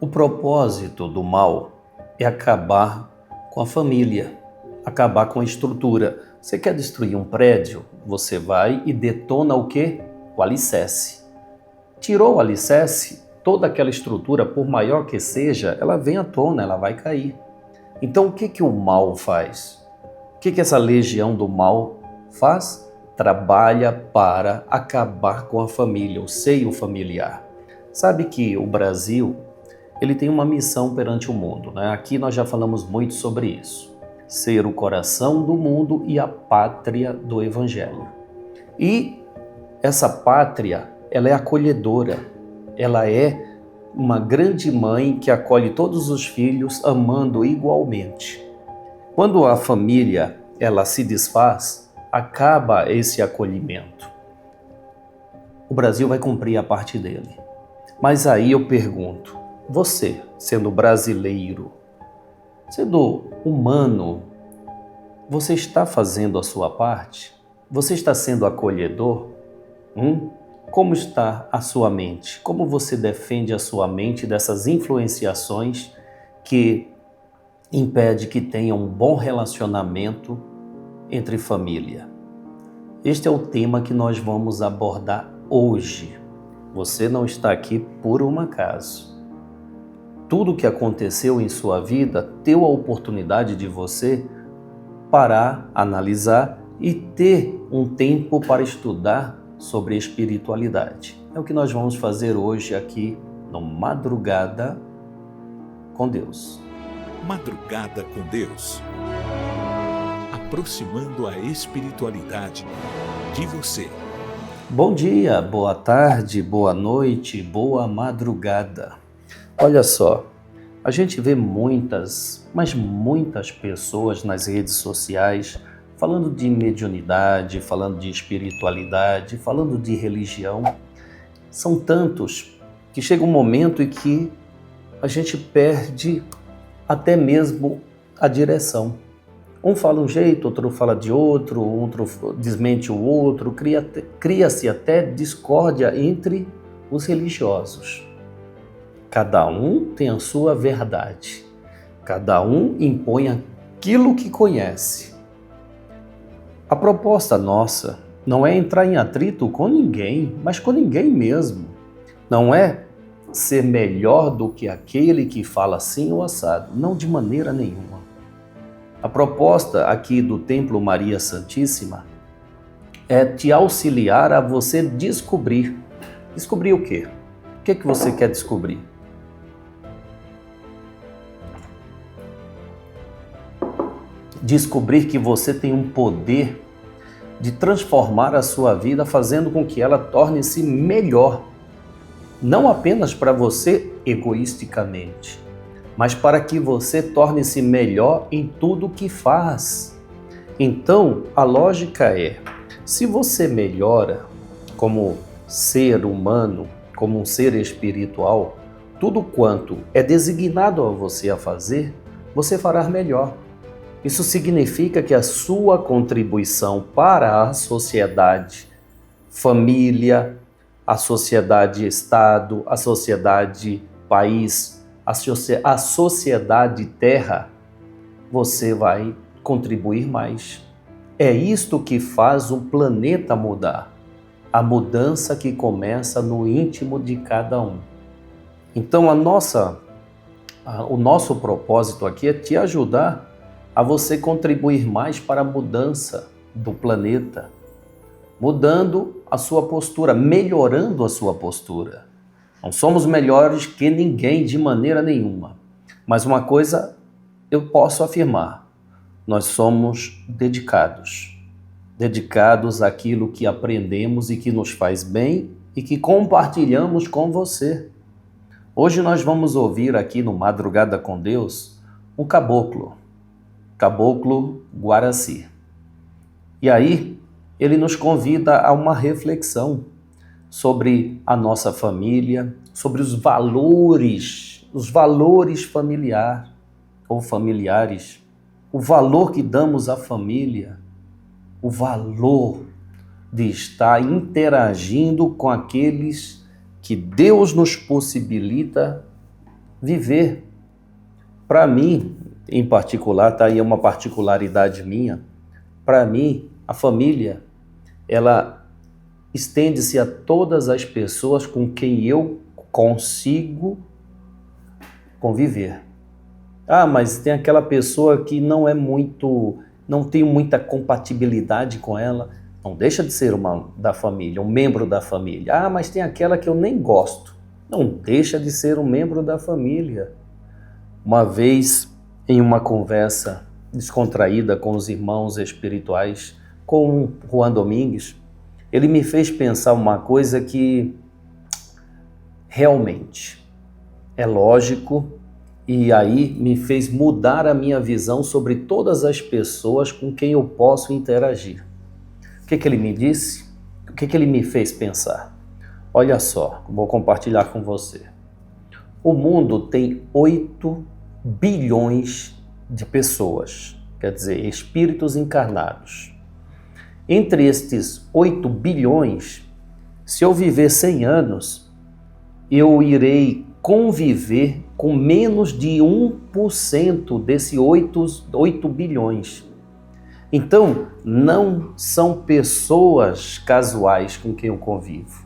O propósito do mal é acabar com a família, acabar com a estrutura. Você quer destruir um prédio? Você vai e detona o quê? O alicerce. Tirou o alicerce, toda aquela estrutura, por maior que seja, ela vem à tona, ela vai cair. Então o que o mal faz? O que essa legião do mal faz? Trabalha para acabar com a família, o seio familiar. Sabe que o Brasil, ele tem uma missão perante o mundo, né? Aqui nós já falamos muito sobre isso. Ser o coração do mundo e a pátria do Evangelho. E essa pátria, ela é acolhedora. Ela é uma grande mãe que acolhe todos os filhos amando igualmente. Quando a família, ela se desfaz, acaba esse acolhimento. O Brasil vai cumprir a parte dele. Mas aí eu pergunto, você, sendo brasileiro, sendo humano, você está fazendo a sua parte? Você está sendo acolhedor? Como está a sua mente? Como você defende a sua mente dessas influenciações que impede que tenha um bom relacionamento entre família? Este é o tema que nós vamos abordar hoje. Você não está aqui por um acaso. Tudo o que aconteceu em sua vida deu a oportunidade de você parar, analisar e ter um tempo para estudar sobre espiritualidade. É o que nós vamos fazer hoje aqui no Madrugada com Deus. Madrugada com Deus. Aproximando a espiritualidade de você. Bom dia, boa tarde, boa noite, boa madrugada. Olha só, a gente vê muitas pessoas nas redes sociais falando de mediunidade, falando de espiritualidade, falando de religião. São tantos que chega um momento em que a gente perde até mesmo a direção. Um fala um jeito, outro fala de outro desmente o outro, cria-se até discórdia entre os religiosos. Cada um tem a sua verdade, cada um impõe aquilo que conhece. A proposta nossa não é entrar em atrito com ninguém, mas com ninguém mesmo. Não é ser melhor do que aquele que fala assim ou assado, não, de maneira nenhuma. A proposta aqui do Templo Maria Santíssima é te auxiliar a você descobrir. Descobrir o quê? O que você quer descobrir? Descobrir que você tem um poder de transformar a sua vida, fazendo com que ela torne-se melhor. Não apenas para você egoisticamente, mas para que você torne-se melhor em tudo que faz. Então, a lógica é, se você melhora como ser humano, como um ser espiritual, tudo quanto é designado a você a fazer, você fará melhor. Isso significa que a sua contribuição para a sociedade, família, a sociedade Estado, a sociedade país, a sociedade terra, você vai contribuir mais. É isto que faz um planeta mudar. A mudança que começa no íntimo de cada um. Então o nosso propósito aqui é te ajudar a você contribuir mais para a mudança do planeta, mudando a sua postura, melhorando a sua postura. Não somos melhores que ninguém de maneira nenhuma, mas uma coisa eu posso afirmar, nós somos dedicados àquilo que aprendemos e que nos faz bem e que compartilhamos com você. Hoje nós vamos ouvir aqui no Madrugada com Deus um caboclo Guaraci. E aí, ele nos convida a uma reflexão sobre a nossa família, sobre os valores familiares, o valor que damos à família, o valor de estar interagindo com aqueles que Deus nos possibilita viver. Para mim, em particular, tá aí uma particularidade minha, para mim, a família, ela estende-se a todas as pessoas com quem eu consigo conviver. Ah, mas tem aquela pessoa que não tenho muita compatibilidade com ela, não deixa de ser da família, um membro da família. Ah, mas tem aquela que eu nem gosto, não deixa de ser um membro da família. Uma vez, em uma conversa descontraída com os irmãos espirituais, com Juan Domingues, ele me fez pensar uma coisa que realmente é lógico, e aí me fez mudar a minha visão sobre todas as pessoas com quem eu posso interagir. O que ele me disse? O que ele me fez pensar? Olha só, vou compartilhar com você. O mundo tem 8 bilhões de pessoas, quer dizer, espíritos encarnados. Entre estes 8 bilhões, se eu viver 100 anos, eu irei conviver com menos de 1% desses 8 bilhões. Então, não são pessoas casuais com quem eu convivo.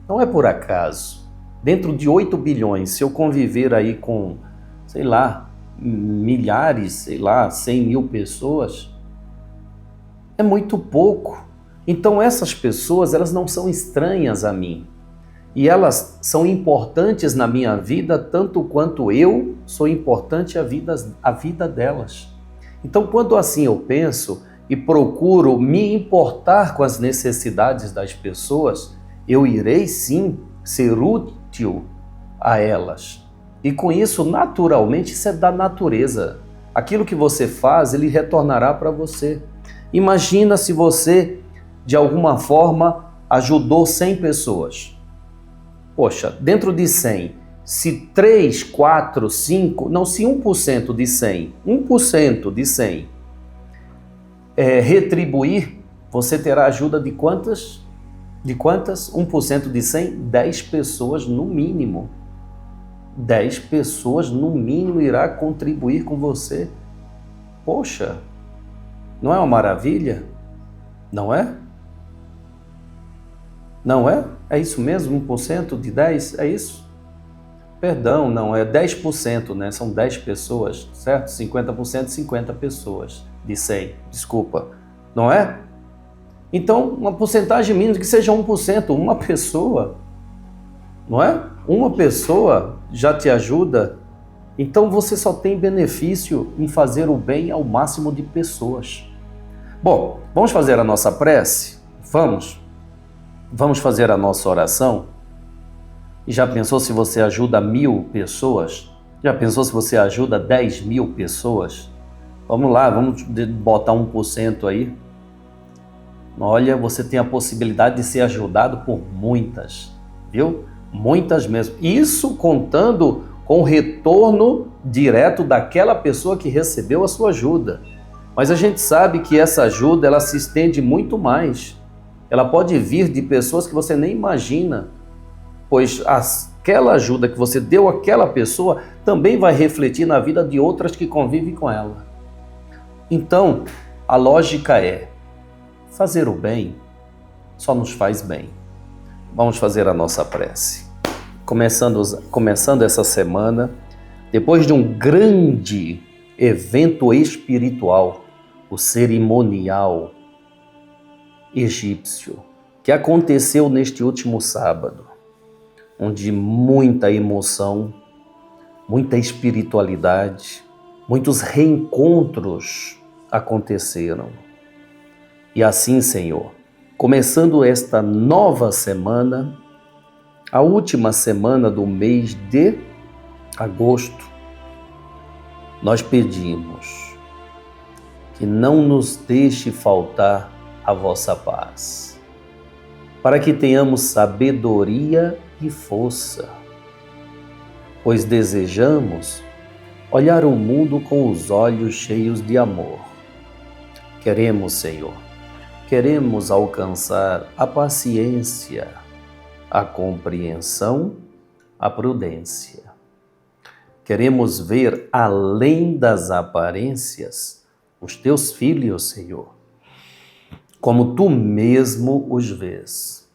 Não é por acaso. Dentro de 8 bilhões, se eu conviver aí com, sei lá, milhares, 100 mil pessoas, é muito pouco. Então essas pessoas, elas não são estranhas a mim. E elas são importantes na minha vida tanto quanto eu sou importante à vida delas. Então quando assim eu penso e procuro me importar com as necessidades das pessoas, eu irei sim ser útil a elas. E com isso, naturalmente, isso é da natureza. Aquilo que você faz, ele retornará para você. Imagina se você, de alguma forma, ajudou 100 pessoas. Poxa, dentro de 100, se 3, 4, 5, não, se 1% de 100, 1% de 100 retribuir, você terá ajuda de quantas? De quantas? 1% de 100? 10 pessoas no mínimo. 10 pessoas no mínimo irá contribuir com você. Poxa, não é uma maravilha? Não é? Não é? É isso mesmo? 1% de 10? É isso? Perdão, não, é 10%, né? São 10 pessoas, certo? 50%, 50 pessoas de 100, desculpa. Não é? Então, uma porcentagem mínima que seja 1%, uma pessoa, não é? Uma pessoa já te ajuda. Então você só tem benefício em fazer o bem ao máximo de pessoas. Bom, vamos fazer a nossa prece? Vamos? Vamos fazer a nossa oração? E já pensou se você ajuda 1000 pessoas? Já pensou se você ajuda 10.000 pessoas? Vamos lá, vamos botar 1% aí. Olha, você tem a possibilidade de ser ajudado por muitas, viu? Muitas mesmo. Isso contando com o retorno direto daquela pessoa que recebeu a sua ajuda. Mas a gente sabe que essa ajuda, ela se estende muito mais. Ela pode vir de pessoas que você nem imagina, pois aquela ajuda que você deu àquela pessoa também vai refletir na vida de outras que convivem com ela. Então, a lógica é: fazer o bem só nos faz bem. Vamos fazer a nossa prece. Começando essa semana, depois de um grande evento espiritual, o cerimonial egípcio, que aconteceu neste último sábado, onde muita emoção, muita espiritualidade, muitos reencontros aconteceram. E assim, Senhor, começando esta nova semana, a última semana do mês de agosto, nós pedimos que não nos deixe faltar a vossa paz, para que tenhamos sabedoria e força, pois desejamos olhar o mundo com os olhos cheios de amor. Queremos, Senhor, queremos alcançar a paciência, a compreensão, a prudência. Queremos ver além das aparências os teus filhos, Senhor, como tu mesmo os vês.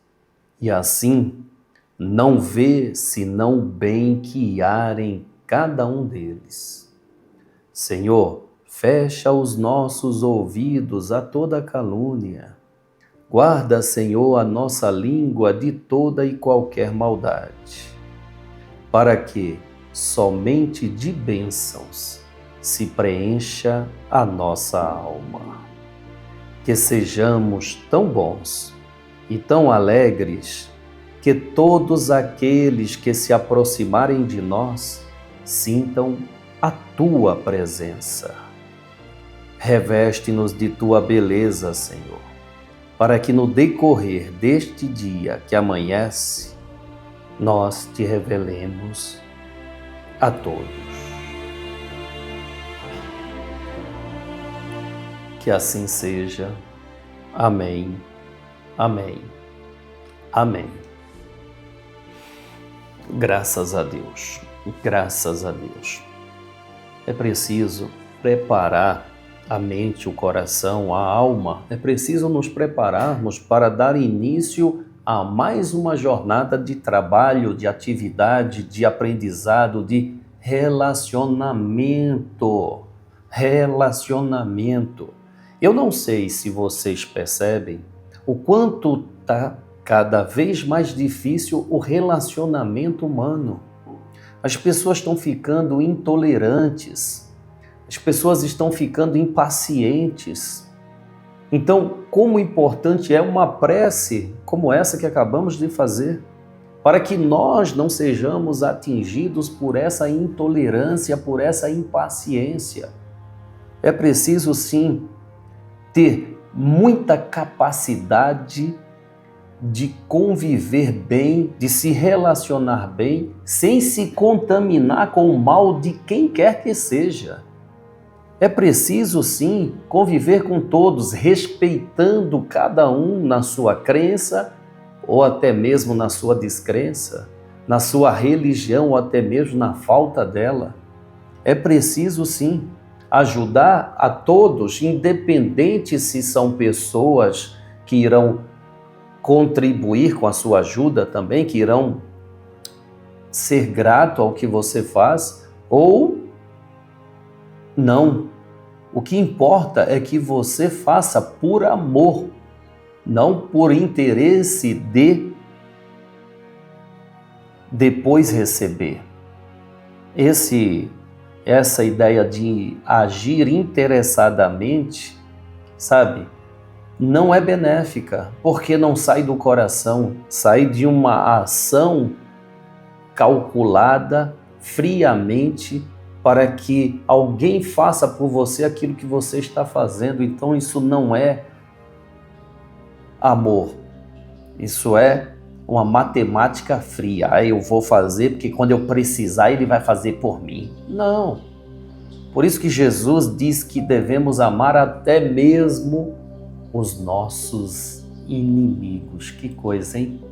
E assim, não vê senão o bem que há em cada um deles. Senhor, fecha os nossos ouvidos a toda calúnia. Guarda, Senhor, a nossa língua de toda e qualquer maldade, para que somente de bênçãos se preencha a nossa alma. Que sejamos tão bons e tão alegres que todos aqueles que se aproximarem de nós sintam a tua presença. Reveste-nos de tua beleza, Senhor, para que no decorrer deste dia que amanhece, nós te revelemos a todos. Que assim seja. Amém. Amém. Amém. Graças a Deus. Graças a Deus. É preciso preparar a mente, o coração, a alma. É preciso nos prepararmos para dar início a mais uma jornada de trabalho, de atividade, de aprendizado, de relacionamento. Relacionamento. Eu não sei se vocês percebem o quanto está cada vez mais difícil o relacionamento humano. As pessoas estão ficando intolerantes, as pessoas estão ficando impacientes. Então, como importante é uma prece como essa que acabamos de fazer, para que nós não sejamos atingidos por essa intolerância, por essa impaciência. É preciso, sim, ter muita capacidade de conviver bem, de se relacionar bem, sem se contaminar com o mal de quem quer que seja. É preciso, sim, conviver com todos, respeitando cada um na sua crença ou até mesmo na sua descrença, na sua religião ou até mesmo na falta dela. É preciso, sim, ajudar a todos, independente se são pessoas que irão contribuir com a sua ajuda também, que irão ser grato ao que você faz, ou não. O que importa é que você faça por amor, não por interesse de depois receber. Essa ideia de agir interessadamente, sabe, não é benéfica, porque não sai do coração, sai de uma ação calculada friamente para que alguém faça por você aquilo que você está fazendo. Então isso não é amor, isso é uma matemática fria. Eu vou fazer porque quando eu precisar ele vai fazer por mim. Não. Por isso que Jesus diz que devemos amar até mesmo os nossos inimigos. Que coisa, hein?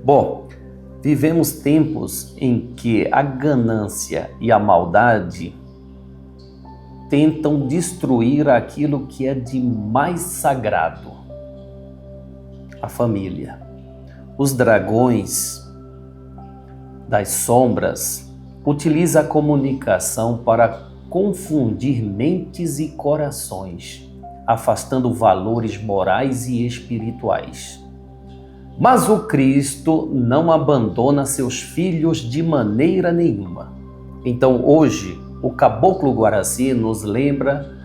Bom, vivemos tempos em que a ganância e a maldade tentam destruir aquilo que é de mais sagrado, a família. Os dragões das sombras utilizam a comunicação para confundir mentes e corações, afastando valores morais e espirituais. Mas o Cristo não abandona seus filhos de maneira nenhuma. Então hoje, o Caboclo Guaraci nos lembra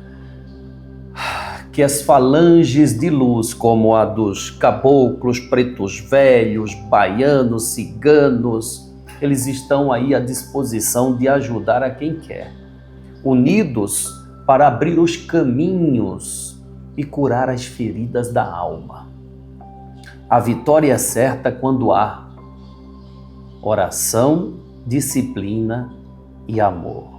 que as falanges de luz, como a dos caboclos, pretos velhos, baianos, ciganos, eles estão aí à disposição de ajudar a quem quer, unidos para abrir os caminhos e curar as feridas da alma. A vitória é certa quando há oração, disciplina e amor.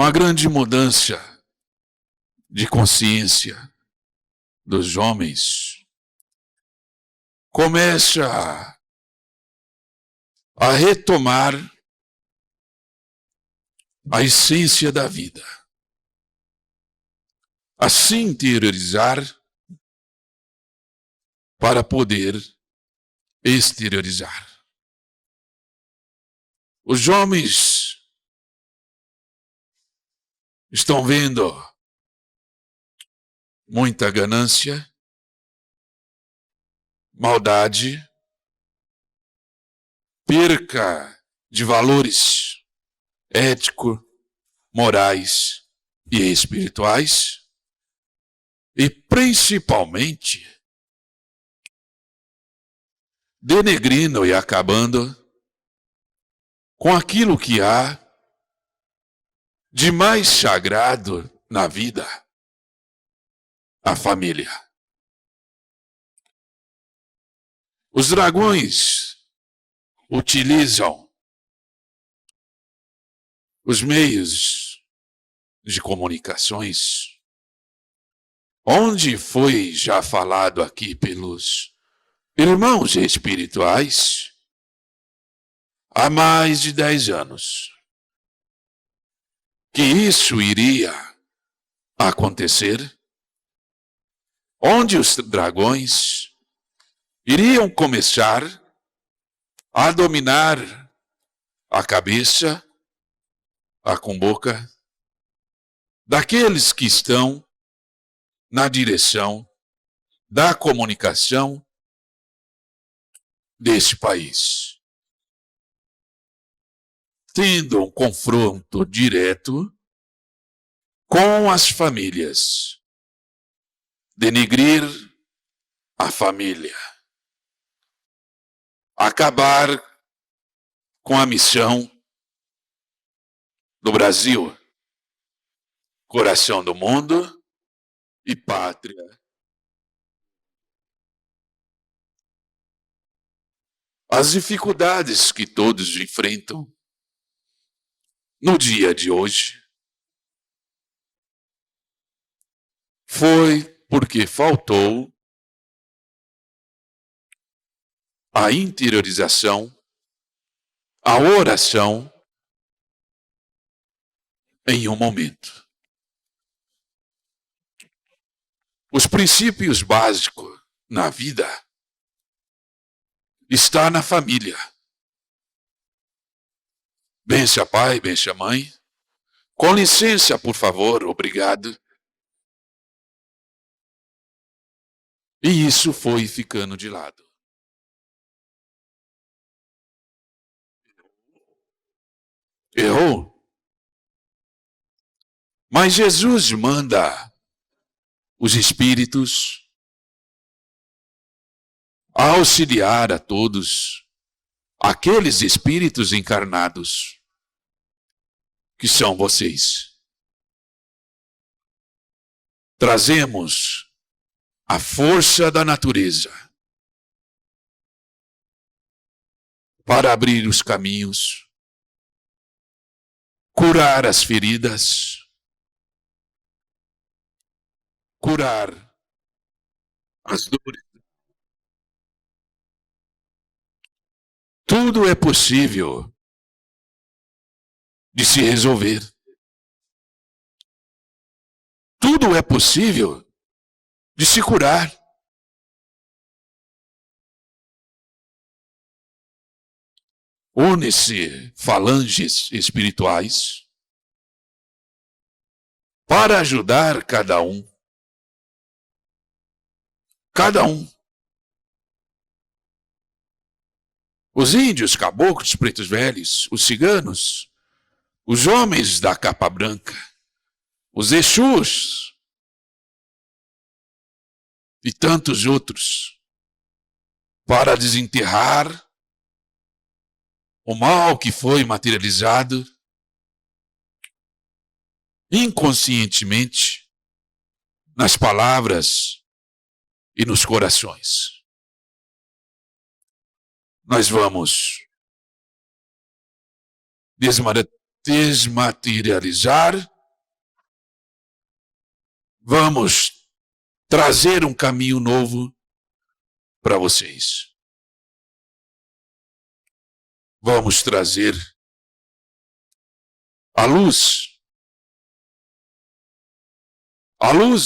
Uma grande mudança de consciência dos homens começa a retomar a essência da vida, a se interiorizar para poder exteriorizar. Os homens estão vendo muita ganância, maldade, perca de valores éticos, morais e espirituais, e principalmente denegrindo e acabando com aquilo que há de mais sagrado na vida, a família. Os dragões utilizam os meios de comunicações, onde foi já falado aqui pelos irmãos espirituais, há mais de 10 anos, que isso iria acontecer, onde os dragões iriam começar a dominar a cabeça, a cumboca, daqueles que estão na direção da comunicação deste país, tendo um confronto direto com as famílias, denegrir a família, acabar com a missão do Brasil, coração do mundo e pátria. As dificuldades que todos enfrentam no dia de hoje foi porque faltou a interiorização, a oração em um momento. Os princípios básicos na vida está na família. Bença pai, bença mãe. Com licença, por favor, obrigado. E isso foi ficando de lado. Errou. Mas Jesus manda os espíritos auxiliar a todos aqueles espíritos encarnados que são vocês. Trazemos a força da natureza para abrir os caminhos, curar as feridas, curar as dores. Tudo é possível de se resolver. Tudo é possível de se curar. Une-se falanges espirituais para ajudar cada um. Cada um. Os índios, caboclos, pretos velhos, os ciganos, os homens da capa branca, os exus e tantos outros, para desenterrar o mal que foi materializado inconscientemente nas palavras e nos corações. Nós vamos desmaterializar, vamos trazer um caminho novo para vocês. vamos trazer a luz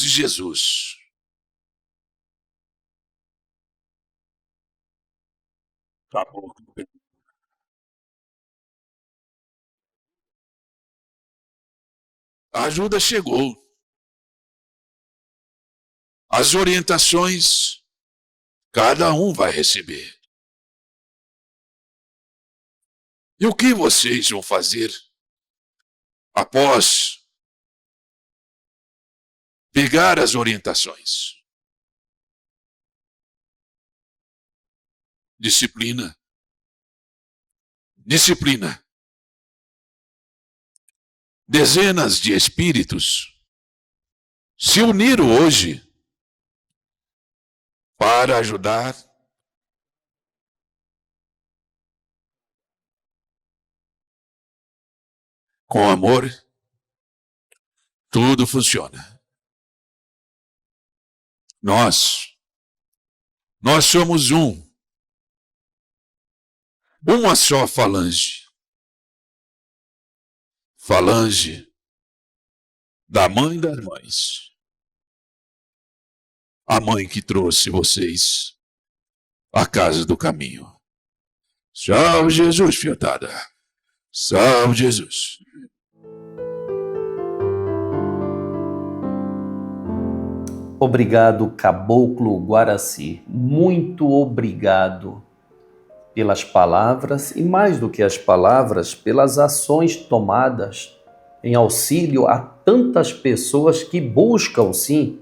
de Jesus. Caboclo. A ajuda chegou. As orientações, cada um vai receber. E o que vocês vão fazer após pegar as orientações? Disciplina. Disciplina. Dezenas de espíritos se uniram hoje para ajudar com amor. Tudo funciona. Nós somos uma só falange. Falange da mãe das mães. A mãe que trouxe vocês à casa do caminho. Salve Jesus, fiotada. Salve Jesus. Obrigado, Caboclo Guaraci. Muito obrigado pelas palavras e, mais do que as palavras, pelas ações tomadas em auxílio a tantas pessoas que buscam, sim,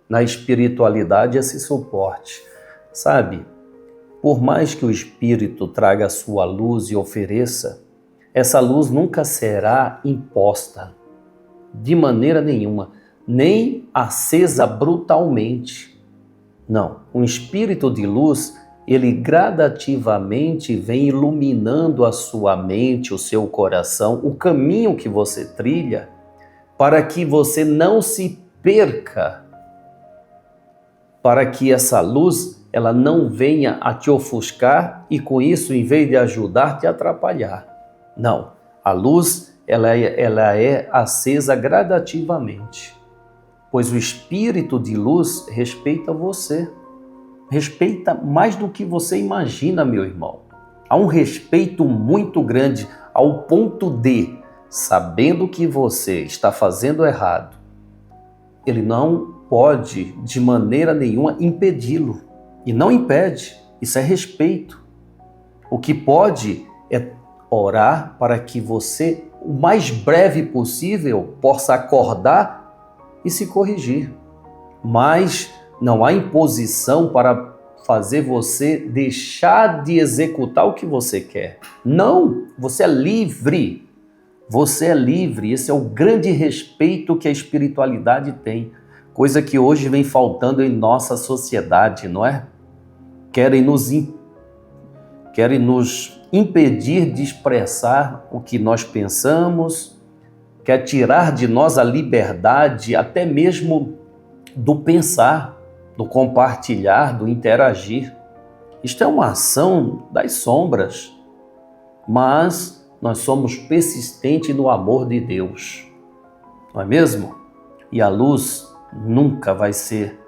na espiritualidade esse suporte. Sabe, por mais que o Espírito traga a sua luz e ofereça, essa luz nunca será imposta, de maneira nenhuma, nem acesa brutalmente. Não, um espírito de luz, ele gradativamente vem iluminando a sua mente, o seu coração, o caminho que você trilha, para que você não se perca, para que essa luz ela não venha a te ofuscar e com isso, em vez de ajudar, te atrapalhar. Não, a luz ela é acesa gradativamente. Pois o espírito de luz respeita você. Respeita mais do que você imagina, meu irmão. Há um respeito muito grande ao ponto de, sabendo que você está fazendo errado, ele não pode de maneira nenhuma impedi-lo. E não impede, isso é respeito. O que pode é orar para que você, o mais breve possível, possa acordar e se corrigir. Mas não há imposição para fazer você deixar de executar o que você quer. Não, você é livre. Você é livre. Esse é o grande respeito que a espiritualidade tem. Coisa que hoje vem faltando em nossa sociedade, não é? Querem nos impedir de expressar o que nós pensamos, quer tirar de nós a liberdade até mesmo do pensar, do compartilhar, do interagir. Isto é uma ação das sombras, mas nós somos persistentes no amor de Deus, não é mesmo? E a luz nunca vai ser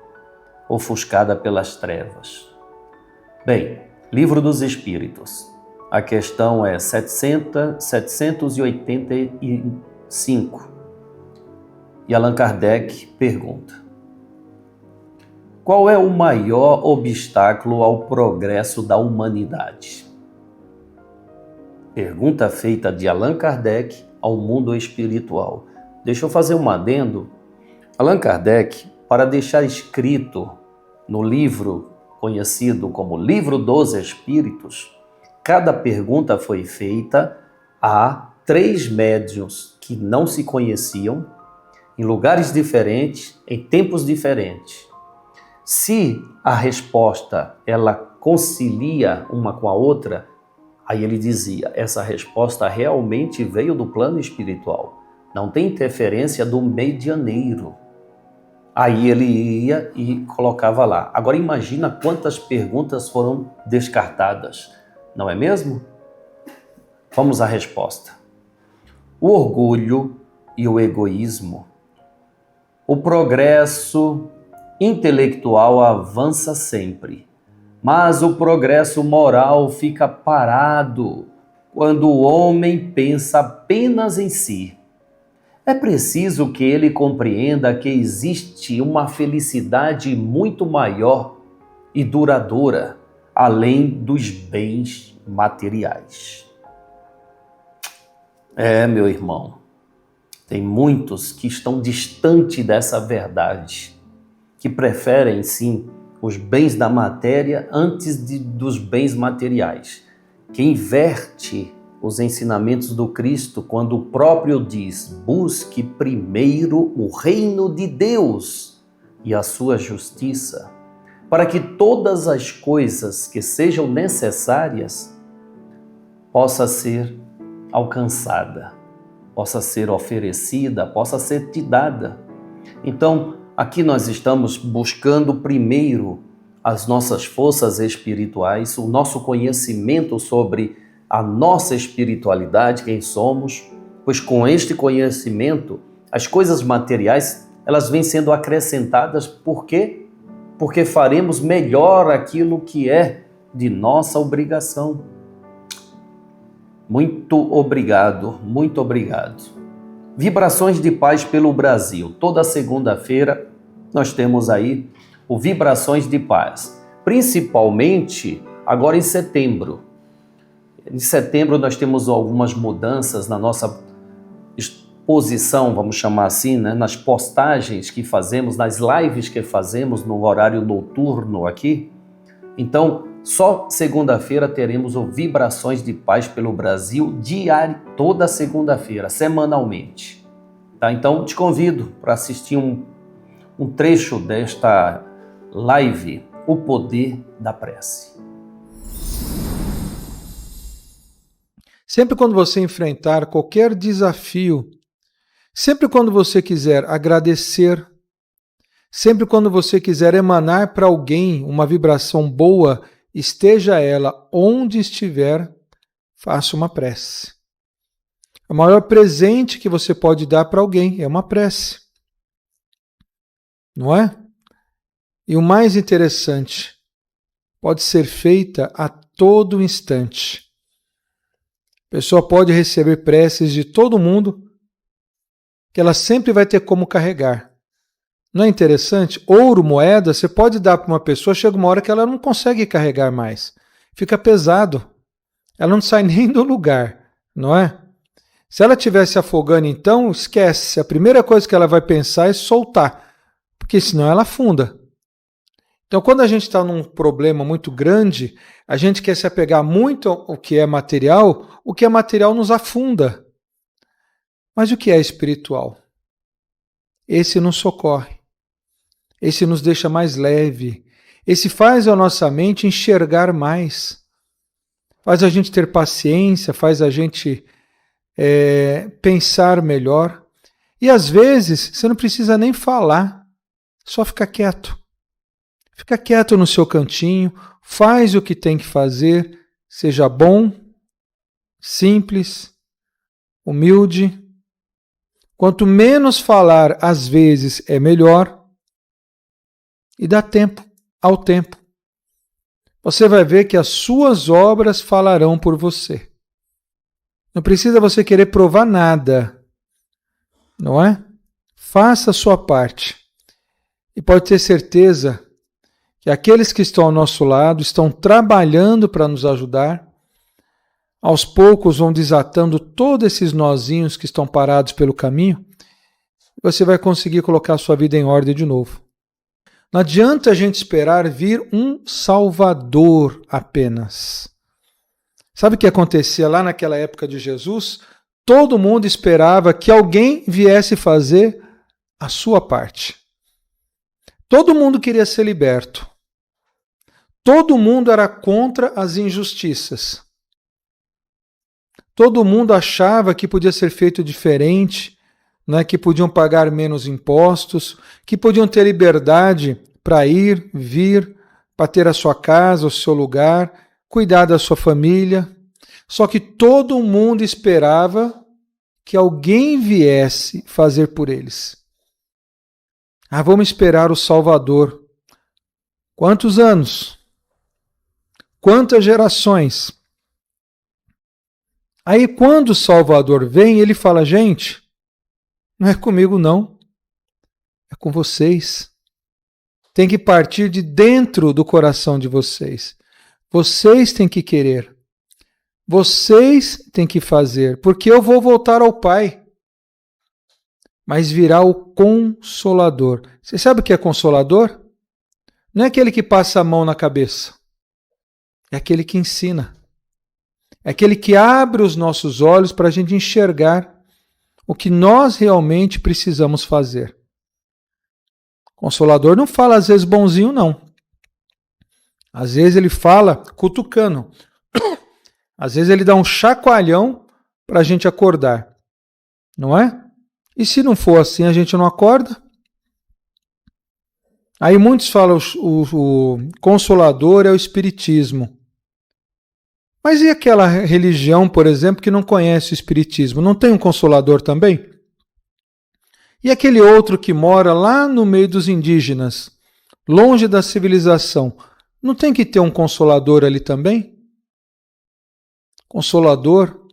ofuscada pelas trevas. Bem, Livro dos Espíritos. A questão é 785. E Allan Kardec pergunta: qual é o maior obstáculo ao progresso da humanidade? Pergunta feita de Allan Kardec ao mundo espiritual. Deixa eu fazer um adendo. Allan Kardec, para deixar escrito no livro conhecido como Livro dos Espíritos, cada pergunta foi feita a 3 médiuns que não se conheciam, em lugares diferentes, em tempos diferentes. Se a resposta ela concilia uma com a outra, aí ele dizia, essa resposta realmente veio do plano espiritual. Não tem interferência do medianeiro. Aí ele ia e colocava lá. Agora imagina quantas perguntas foram descartadas, não é mesmo? Vamos à resposta. O orgulho e o egoísmo. O progresso intelectual avança sempre, mas o progresso moral fica parado quando o homem pensa apenas em si. É preciso que ele compreenda que existe uma felicidade muito maior e duradoura, além dos bens materiais. Meu irmão, tem muitos que estão distantes dessa verdade, que preferem, sim, os bens da matéria antes dos bens materiais, que inverte os ensinamentos do Cristo quando o próprio diz: busque primeiro o reino de Deus e a sua justiça, para que todas as coisas que sejam necessárias possa ser alcançada, possa ser oferecida, possa ser te dada. Então, aqui nós estamos buscando primeiro as nossas forças espirituais, o nosso conhecimento sobre a nossa espiritualidade, quem somos, pois com este conhecimento, as coisas materiais, elas vêm sendo acrescentadas. Por quê? Porque faremos melhor aquilo que é de nossa obrigação. Muito obrigado, muito obrigado. Vibrações de paz pelo Brasil. Toda segunda-feira nós temos aí o Vibrações de Paz, principalmente agora em setembro. Em setembro nós temos algumas mudanças na nossa exposição, vamos chamar assim, né? Nas postagens que fazemos, nas lives que fazemos no horário noturno aqui. Então, só segunda-feira teremos o Vibrações de Paz pelo Brasil, diário, toda segunda-feira, semanalmente. Tá? Então, te convido para assistir um trecho desta live, O Poder da Prece. Sempre quando você enfrentar qualquer desafio, sempre quando você quiser agradecer, sempre quando você quiser emanar para alguém uma vibração boa, esteja ela onde estiver, faça uma prece. O maior presente que você pode dar para alguém é uma prece. Não é? E o mais interessante, pode ser feita a todo instante. A pessoa pode receber preces de todo mundo, que ela sempre vai ter como carregar. Não é interessante? Ouro, moeda, você pode dar para uma pessoa, chega uma hora que ela não consegue carregar mais. Fica pesado. Ela não sai nem do lugar, não é? Se ela estiver se afogando, então, esquece. A primeira coisa que ela vai pensar é soltar, porque senão ela afunda. Então, quando a gente está num problema muito grande, a gente quer se apegar muito ao que é material, o que é material nos afunda. Mas o que é espiritual? Esse nos socorre. Esse nos deixa mais leve. Esse faz a nossa mente enxergar mais. Faz a gente ter paciência, faz a gente pensar melhor. E às vezes você não precisa nem falar, só ficar quieto. Fica quieto no seu cantinho, faz o que tem que fazer, seja bom, simples, humilde. Quanto menos falar, às vezes, é melhor. E dá tempo ao tempo. Você vai ver que as suas obras falarão por você. Não precisa você querer provar nada, não é? Faça a sua parte. E pode ter certeza que aqueles que estão ao nosso lado estão trabalhando para nos ajudar. Aos poucos vão desatando todos esses nozinhos que estão parados pelo caminho. Você vai conseguir colocar a sua vida em ordem de novo. Não adianta a gente esperar vir um Salvador apenas. Sabe o que acontecia lá naquela época de Jesus? Todo mundo esperava que alguém viesse fazer a sua parte. Todo mundo queria ser liberto. Todo mundo era contra as injustiças. Todo mundo achava que podia ser feito diferente, né? Que podiam pagar menos impostos, que podiam ter liberdade para ir, vir, para ter a sua casa, o seu lugar, cuidar da sua família. Só que todo mundo esperava que alguém viesse fazer por eles. Vamos esperar o Salvador. Quantos anos? Quantas gerações? Aí quando o Salvador vem, ele fala, gente, não é comigo não, é com vocês. Tem que partir de dentro do coração de vocês. Vocês têm que querer. Vocês têm que fazer, porque eu vou voltar ao Pai. Mas virá o Consolador. Você sabe o que é Consolador? Não é aquele que passa a mão na cabeça. É aquele que ensina. É aquele que abre os nossos olhos para a gente enxergar o que nós realmente precisamos fazer. Consolador não fala às vezes bonzinho, não. Às vezes ele fala cutucando. Às vezes ele dá um chacoalhão para a gente acordar. Não é? E se não for assim, a gente não acorda? Aí muitos falam o Consolador é o Espiritismo. Mas e aquela religião, por exemplo, que não conhece o Espiritismo? Não tem um Consolador também? E aquele outro que mora lá no meio dos indígenas, longe da civilização, não tem que ter um Consolador ali também? Consolador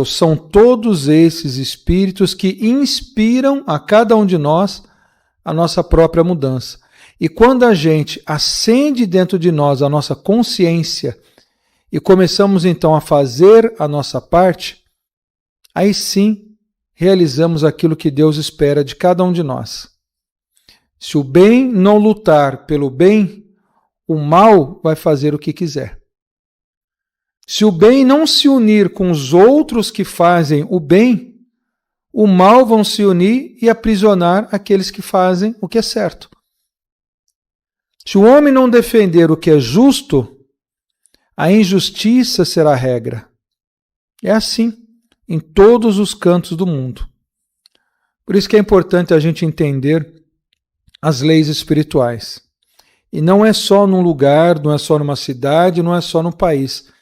são todos esses espíritos que inspiram a cada um de nós a nossa própria mudança. E quando a gente acende dentro de nós a nossa consciência e começamos então a fazer a nossa parte, aí sim realizamos aquilo que Deus espera de cada um de nós. Se o bem não lutar pelo bem, o mal vai fazer o que quiser. Se o bem não se unir com os outros que fazem o bem, o mal vão se unir e aprisionar aqueles que fazem o que é certo. Se o homem não defender o que é justo, a injustiça será a regra. É assim em todos os cantos do mundo. Por isso que é importante a gente entender as leis espirituais. E não é só num lugar, não é só numa cidade, não é só num país.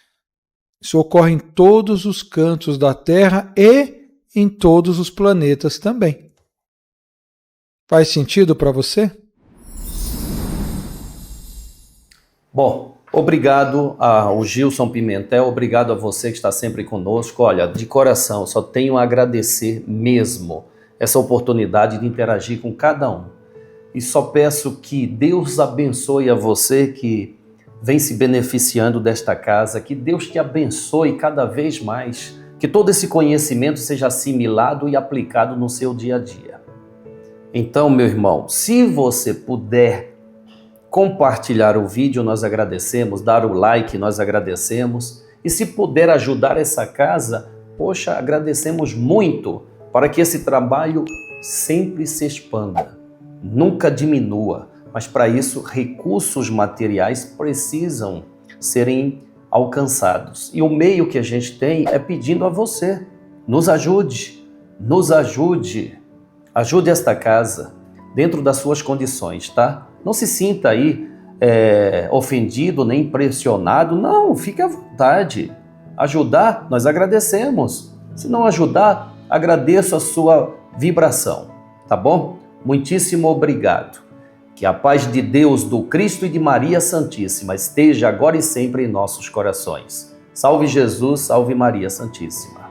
Isso ocorre em todos os cantos da Terra e em todos os planetas também. Faz sentido para você? Bom, obrigado ao Gilson Pimentel, obrigado a você que está sempre conosco. Olha, de coração, só tenho a agradecer mesmo essa oportunidade de interagir com cada um. E só peço que Deus abençoe a você que vem se beneficiando desta casa, que Deus te abençoe cada vez mais, que todo esse conhecimento seja assimilado e aplicado no seu dia a dia. Então, meu irmão, se você puder compartilhar o vídeo, nós agradecemos, dar o like, nós agradecemos, e se puder ajudar essa casa, poxa, agradecemos muito, para que esse trabalho sempre se expanda, nunca diminua. Mas para isso, recursos materiais precisam serem alcançados. E o meio que a gente tem é pedindo a você. Nos ajude, ajude esta casa dentro das suas condições, tá? Não se sinta aí ofendido nem pressionado. Não, fique à vontade. Ajudar, nós agradecemos. Se não ajudar, agradeço a sua vibração, tá bom? Muitíssimo obrigado. Que a paz de Deus, do Cristo e de Maria Santíssima esteja agora e sempre em nossos corações. Salve Jesus, salve Maria Santíssima.